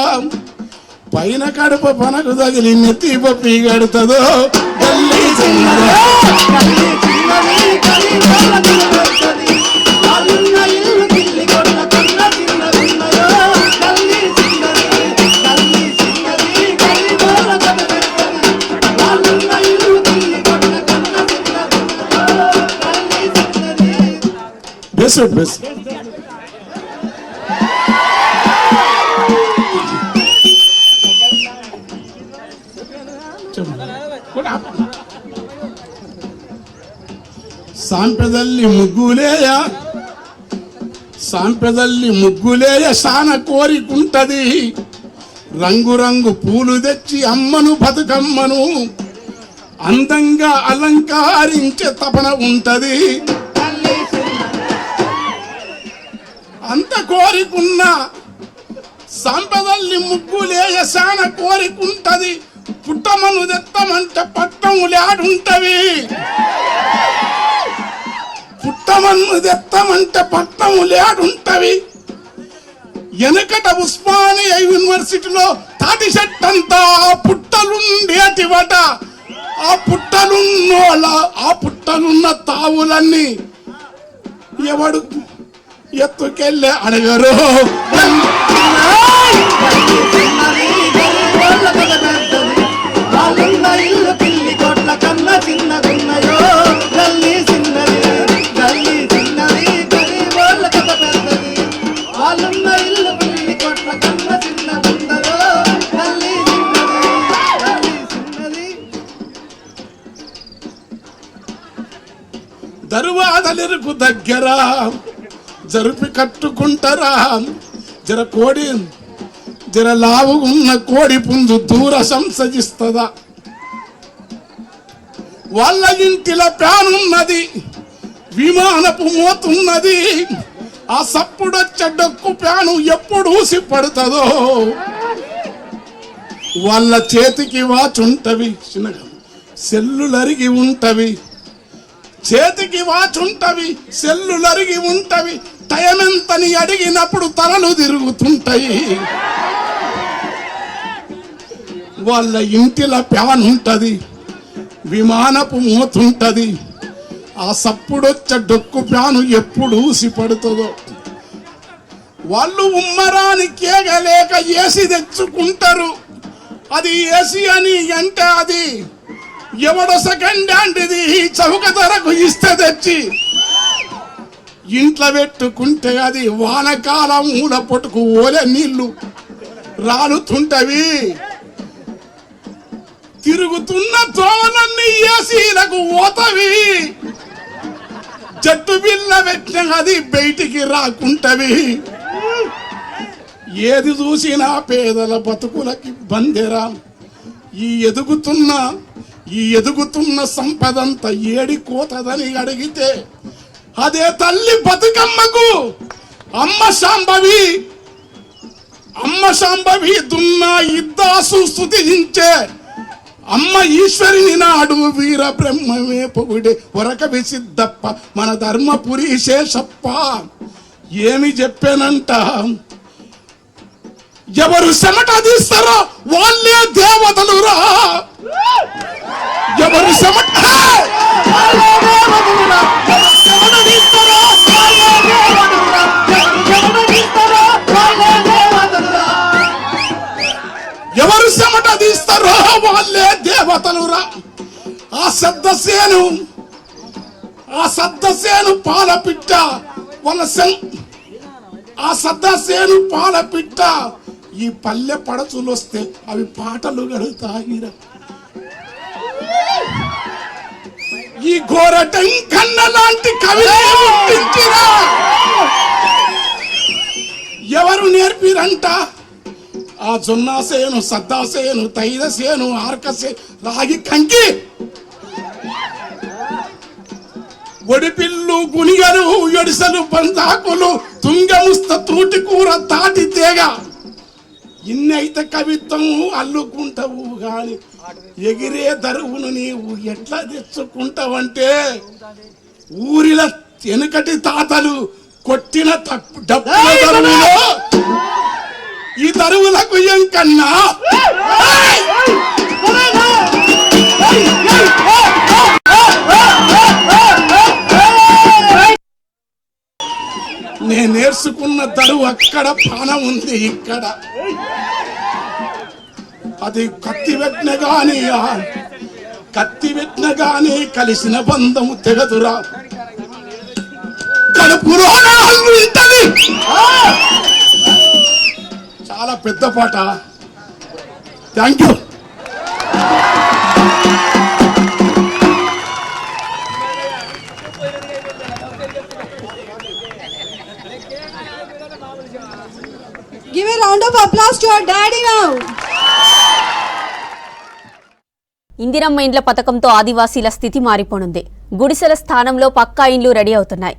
పైన కడుప పనకు తగిలి నెత్తి పప్పి గడుతుందో. గల్లీ చిన్నదా, గల్లీ చిన్నది, గరీబోళ్ళ కథ పెద్దది. వాళ్ళున్న ఇల్లు కిల్లి కొట్ల కన్నా చిన్నదున్నాయో. గల్లీ చిన్నది, గల్లీ చిన్నది, గరీబోళ్ళ కథ పెద్దది. వాళ్ళున్న ఇల్లు కిల్లి కొట్ల కన్నా చిన్నదున్నాయో. గల్లీ చిన్నది. బెస్ట్ బెస్ట్ సాంపెదల్లి ముగ్గులేయ సాన కోరికుంటది. రంగురంగు పూలు తెచ్చి అమ్మను బతుకమ్మను అందంగా అలంకరించే తపన ఉంటది. అంత కోరికున్న సాంపెదల్లి ముగ్గులేయ సాన కోరికుంటది. పుట్టమను తెత్తమంటే పట్టము లేడుంటవి. పుట్టమన్ను తెత్తమంటే పట్టము లేడుంటవి. వెనకట ఉస్మానియా యూనివర్సిటీలో తాటి చెట్టంతా పుట్టలుండేటివట. ఆ పుట్టలున్న తావులన్నీ ఎవడు ఎత్తుకెళ్ళే అడగరు. వాళ్ళున్న ఇల్లు కిల్లి కొట్ల కన్నా చిన్నదున్నాయో. గల్లీ చిన్నది, గల్లీ చిన్నది, గరీబోళ్ళ కథ పెద్దది. వాళ్ళున్న ఇల్లు కిల్లి కొట్ల కన్నా చిన్నదున్నాయో. గల్లీ చిన్నది, గల్లీ చిన్నది. దరువాదలిరుకు దగ్గర జరిపి కట్టుకుంటారా. జర లావుగున్న కోడి పుంజు దూర సంసజిస్తుందా. వాళ్ళ ఇంటిలో ప్యానున్నది, విమానపు మోతున్నది. ఆ సప్పుడొచ్చ డొక్కు ప్యాను ఎప్పుడు ఊసి పడుతుందో. వాళ్ళ చేతికి వాచుంటవి, చిన్నగా సెల్లులరిగి ఉంటవి. చేతికి వాచుంటవి, సెల్లులరిగి ఉంటవి. టైమెంతని అడిగినప్పుడు తలలు తిరుగుతుంటాయి. వాళ్ళ ఇంటిలో ప్యాన్ ఉంటది, విమానపు మోతుంటది. ఆ సప్పుడొచ్చ డొక్కు ప్యాను ఎప్పుడు ఊసి పడుతుందో. వాళ్ళు ఉమ్మరాని కేగలేక ఏసి తెచ్చుకుంటారు. అది ఏసి అని అంటే అది ఎవడో సెకండ్ హ్యాండ్ది చౌక ధరకు ఇస్తే తెచ్చి ఇంట్లో పెట్టుకుంటే అది వానకాలం మూల పొట్టుకు ఓలే నీళ్లు రాలుతుంటవి. తిరుగుతున్న తోవలన్నీ ఏసీలకు ఓతవి. జట్టు బిల్ల పెట్టిన అది బయటికి రాకుంటవి. ఏది చూసినా పేదల బతుకులకి బందెరా. ఈ ఎదుగుతున్న సంపదంతా ఏడి కోతదని అడిగితే అదే తల్లి బతుకమ్మకు అమ్మ శాంభవి దున్న ఇద్దాసు స్తుతించే అమ్మ ఈశ్వరిని నాడు వీర బ్రహ్మమే పొగుడే వరక విసిద్దప్ప మన ధర్మపురి శేషప్ప. ఏమి చెప్పానంట, ఎవరు చెమట తీస్తారో వాళ్ళే దేవతలురా. ఎవరు చెమట ఎవరు చెమట తీస్తారో వాళ్ళే దేవతలురా. ఆ శబ్దసేను ఆ సద్దసేను పాలపిట్ట వాళ్ళ ఆ సద్దసేను పాలపిట్ట ఈ పల్లె పడచులు వస్తే అవి పాటలు గడుగుతాయిరా. ఈ గోరటం కన్న లాంటి కవిని ఎవరు నేర్పిరంట? ఆ జొన్నాసేను, సద్దాసేను, తైదసేను, ఆర్కసే, రాగి కంకి, ఒడిపిల్లు, గునిగలు, ఎడిసలు, బంతాకులు, తుంగముస్త, తూటికూర, తాటి తేగ, ఇన్ని అయితే కవిత్వం అల్లుకుంటావు గాని ఎగిరే దరువును నీవు ఎట్లా తెచ్చుకుంటావంటే ఊరిలో వెనుకటి తాతలు కొట్టిన డబ్బుల దరువులో ఈ దరువులకు ఎంకన్నా నేను నేర్చుకున్న దరువు అక్కడ పానం ఉంది. ఇక్కడ అది కత్తి పెట్టిన గాని కలిసిన బంధము తెగదురా. కడుపులో ఉంటది. చాలా పెద్ద పాట. Thank you. Give a round of applause to our daddy now. Indiramma ఇండ్ల పథకంతో ఆదివాసీల స్థితి మారిపోనుంది. గుడిసెల స్థానంలో పక్కా ఇండ్లు రెడీ అవుతున్నాయి.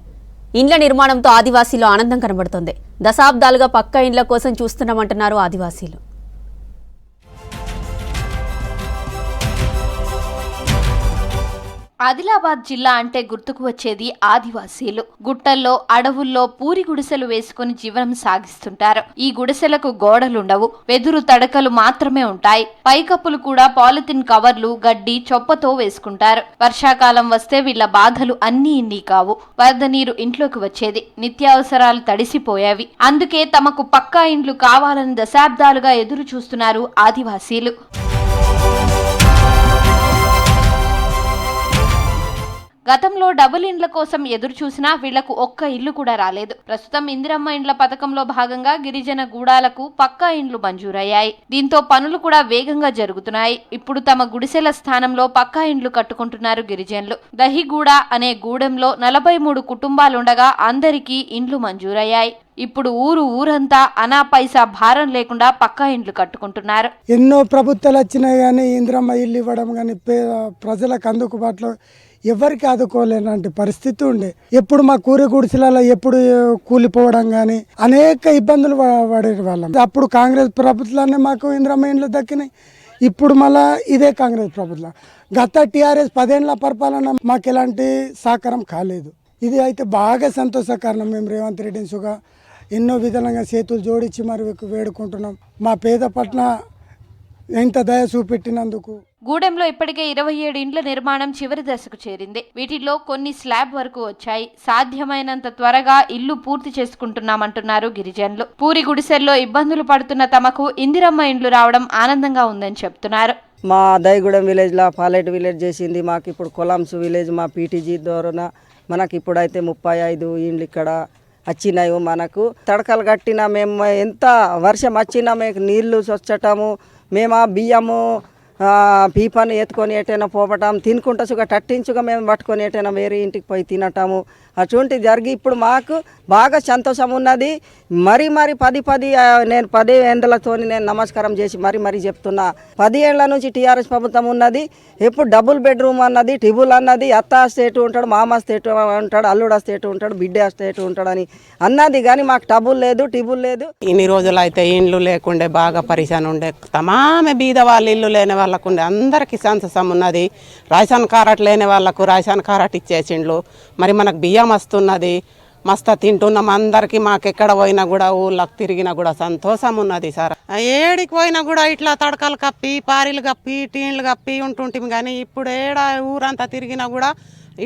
ఇండ్ల నిర్మాణంతో ఆదివాసీలో ఆనందం కనబడుతోంది. దశాబ్దాలుగా పక్కా ఇండ్ల కోసం చూస్తున్నామంటున్నారు ఆదివాసీలు. ఆదిలాబాద్ జిల్లా అంటే గుర్తుకు వచ్చేది ఆదివాసీలు. గుట్టల్లో, అడవుల్లో పూరి గుడిసెలు వేసుకుని జీవనం సాగిస్తుంటారు. ఈ గుడిసెలకు గోడలుండవు, వెదురు తడకలు మాత్రమే ఉంటాయి. పైకప్పులు కూడా పాలిథిన్ కవర్లు, గడ్డి, చొప్పతో వేసుకుంటారు. వర్షాకాలం వస్తే వీళ్ల బాధలు అన్నీ ఇన్ని కావు. వరద నీరు ఇంట్లోకి వచ్చేది, నిత్యావసరాలు తడిసిపోయేవి. అందుకే తమకు పక్కా ఇండ్లు కావాలని దశాబ్దాలుగా ఎదురు చూస్తున్నారు ఆదివాసీలు. గతంలో డబుల్ ఇండ్ల కోసం ఎదురు చూసినా వీళ్లకు ఒక్క ఇల్లు కూడా రాలేదు. ప్రస్తుతం ఇందిరమ్మ ఇండ్ల పథకంలో భాగంగా గిరిజన గూడాలకు పక్కా ఇండ్లు మంజూరయ్యాయి. దీంతో పనులు కూడా వేగంగా జరుగుతున్నాయి. ఇప్పుడు తమ గుడిసెల స్థానంలో పక్కా ఇండ్లు కట్టుకుంటున్నారు గిరిజనులు. దహిగూడ అనే గూడెంలో 43 కుటుంబాలుండగా అందరికీ ఇండ్లు మంజూరయ్యాయి. ఇప్పుడు ఊరంతా అనా పైసా భారం లేకుండా పక్కా ఇండ్లు కట్టుకుంటున్నారు. ఎన్నో ప్రభుత్వాలు వచ్చినాయి కానీ ఇందిరమ్మ ఇల్లు ఇవ్వడం కానీ ప్రజలకు అందుబాటులో ఎవరికి ఆదుకోలేనంటి పరిస్థితి ఉండే. ఎప్పుడు మా కూర గుడిసెలలో ఎప్పుడు కూలిపోవడం కానీ అనేక ఇబ్బందులు పడే వాళ్ళం. అప్పుడు కాంగ్రెస్ ప్రభుత్వాన్ని మాకు ఇందిరమ్మ ఇండ్లు దక్కినాయి. ఇప్పుడు మళ్ళా ఇదే కాంగ్రెస్ ప్రభుత్వం. గత టీఆర్ఎస్ 10 ఏళ్ల పరిపాలన మాకు ఎలాంటి సహకారం కాలేదు. ఇది అయితే బాగా సంతోషకరణం. మేము రేవంత్ రెడ్డిని సుగా ఎన్నో విధాలుగా చేతులు జోడించి మరి వేడుకుంటున్నాం. మా పేద పట్ల ఎంత దయ చూపెట్టినందుకు. గూడెంలో ఇప్పటికే 27 ఇండ్ల నిర్మాణం చివరి దశకు చేరింది. వీటిలో కొన్ని స్లాబ్ వరకు వచ్చాయి. సాధ్యమైనంత త్వరగా ఇల్లు పూర్తి చేసుకుంటున్నామంటున్నారు గిరిజనులు. పూరి గుడిసెల్లో ఇబ్బందులు పడుతున్న తమకు ఇందిరమ్మ ఇండ్లు రావడం ఆనందంగా ఉందని చెప్తున్నారు. మా దయగూడెం విలేజ్లో పాలెట్ విలేజ్ చేసింది. మాకు ఇప్పుడు కొలాంసు విలేజ్ మా పీటీజీ ద్వారా మనకి ఇప్పుడైతే 35 ఇండ్లు ఇక్కడ వచ్చినాయి. మనకు తడకలు కట్టినా మేము ఎంత వర్షం వచ్చినా మీకు నీళ్లు వచ్చటము, మేము ఆ బియ్యము పీపను ఎత్తుకొని ఎటైనా పోవటం, తినుకుంటా సుగా టట్టించుగా మేము పట్టుకొని ఎటైనా వేరే ఇంటికి పోయి తినటము అటువంటి జరిగి ఇప్పుడు మాకు బాగా సంతోషం ఉన్నది. మరి 10 నేను 10 ఏళ్ళతో నేను నమస్కారం చేసి మరి చెప్తున్నా. 10 ఏళ్ల నుంచి టీఆర్ఎస్ ప్రభుత్వం ఉన్నది. ఎప్పుడు డబుల్ బెడ్రూమ్ అన్నది, టిబుల్ అన్నది, అత్త స్టేట్ ఉంటాడు, మామ స్టేట్ ఉంటాడు, అల్లుడ స్టేట్ ఉంటాడు, బిడ్డ స్టేట్ ఉంటాడని అన్నది. కానీ మాకు టబుల్ లేదు, టిబుల్ లేదు. ఇన్ని రోజులు అయితే ఇండ్లు లేకుండే బాగా పరిశాన్ ఉండే. తమామే బీద వాళ్ళు ఇల్లు లేని వాళ్ళకు ఉండే అందరికీ సంతోషం ఉన్నది. రేషన్ కార్డు లేని వాళ్ళకు రేషన్ కార్డు ఇచ్చేసిండ్లు. మరి మనకు బియ్యం వస్తున్నది, మస్తు తింటున్నాం అందరికి. మాకెక్కడ పోయినా కూడా ఊళ్ళకి తిరిగినా కూడా సంతోషం ఉన్నది సార్. ఏడికి పోయినా కూడా ఇట్లా తడకలు కప్పి, పారీలు కప్పి, టీన్లు కప్పి ఉంటుంటాం. కానీ ఇప్పుడు ఊరంతా తిరిగినా కూడా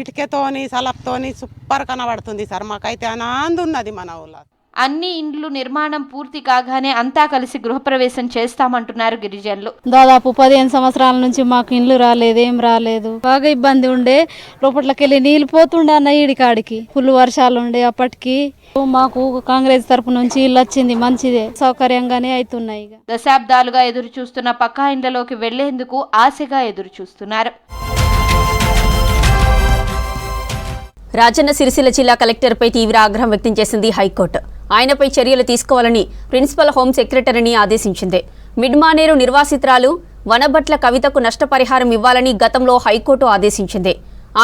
ఇటుకతోని సలప్తోని సూపర్ కనబడుతుంది సార్. మాకైతే ఆనందం ఉన్నది మన ఊళ్ళో. అన్ని ఇండ్లు నిర్మాణం పూర్తి కాగానే అంతా కలిసి గృహప్రవేశం చేస్తామంటున్నారు గిరిజనులు. దాదాపు 15 సంవత్సరాల నుంచి మాకు ఇండ్లు రాలేదు, ఏం రాలేదు. బాగా ఇబ్బంది ఉండే, లోపట్లకెళ్ళి నీళ్ళు పోతుండే అన్న ఈడికాడికి. ఫుల్ వర్షాలు ఉండే అప్పటికి. మాకు కాంగ్రెస్ తరపు నుంచి ఇల్లు వచ్చింది, మంచిదే, సౌకర్యంగానే అవుతున్నాయి. దశాబ్దాలుగా ఎదురు చూస్తున్న పక్కా ఇండ్లలోకి వెళ్లేందుకు ఆశగా ఎదురు చూస్తున్నారు. రాజన్న సిరిసిల్ల జిల్లా కలెక్టర్పై తీవ్ర ఆగ్రహం వ్యక్తం చేసింది హైకోర్టు. ఆయనపై చర్యలు తీసుకోవాలని ప్రిన్సిపల్ హోం సెక్రటరీని ఆదేశించింది. మిడ్మానేరు నిర్వాసితురాలు వనబట్ల కవితకు నష్టపరిహారం ఇవ్వాలని గతంలో హైకోర్టు ఆదేశించింది.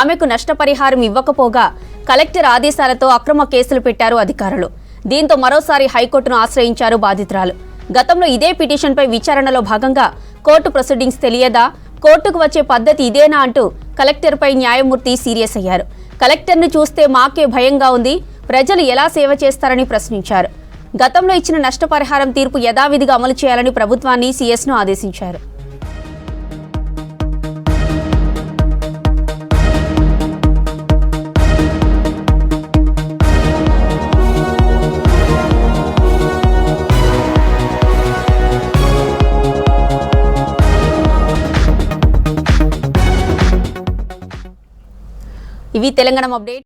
ఆమెకు నష్టపరిహారం ఇవ్వకపోగా కలెక్టర్ ఆదేశాలతో అక్రమ కేసులు పెట్టారు అధికారులు. దీంతో మరోసారి హైకోర్టును ఆశ్రయించారు బాధితురాలు. గతంలో ఇదే పిటిషన్పై విచారణలో భాగంగా కోర్టు ప్రొసీడింగ్స్ తెలియదా, కోర్టుకు వచ్చే పద్ధతి ఇదేనా అంటూ కలెక్టర్పై న్యాయమూర్తి సీరియస్ అయ్యారు. కలెక్టర్ను చూస్తే మాకే భయంగా ఉంది, ప్రజలు ఎలా సేవ చేస్తారని ప్రశ్నించారు. గతంలో ఇచ్చిన నష్టపరిహారం తీర్పు యథావిధిగా అమలు చేయాలని ప్రభుత్వాన్ని సీఎస్ను ఆదేశించారు. ఇవి తెలంగాణ అప్డేట్.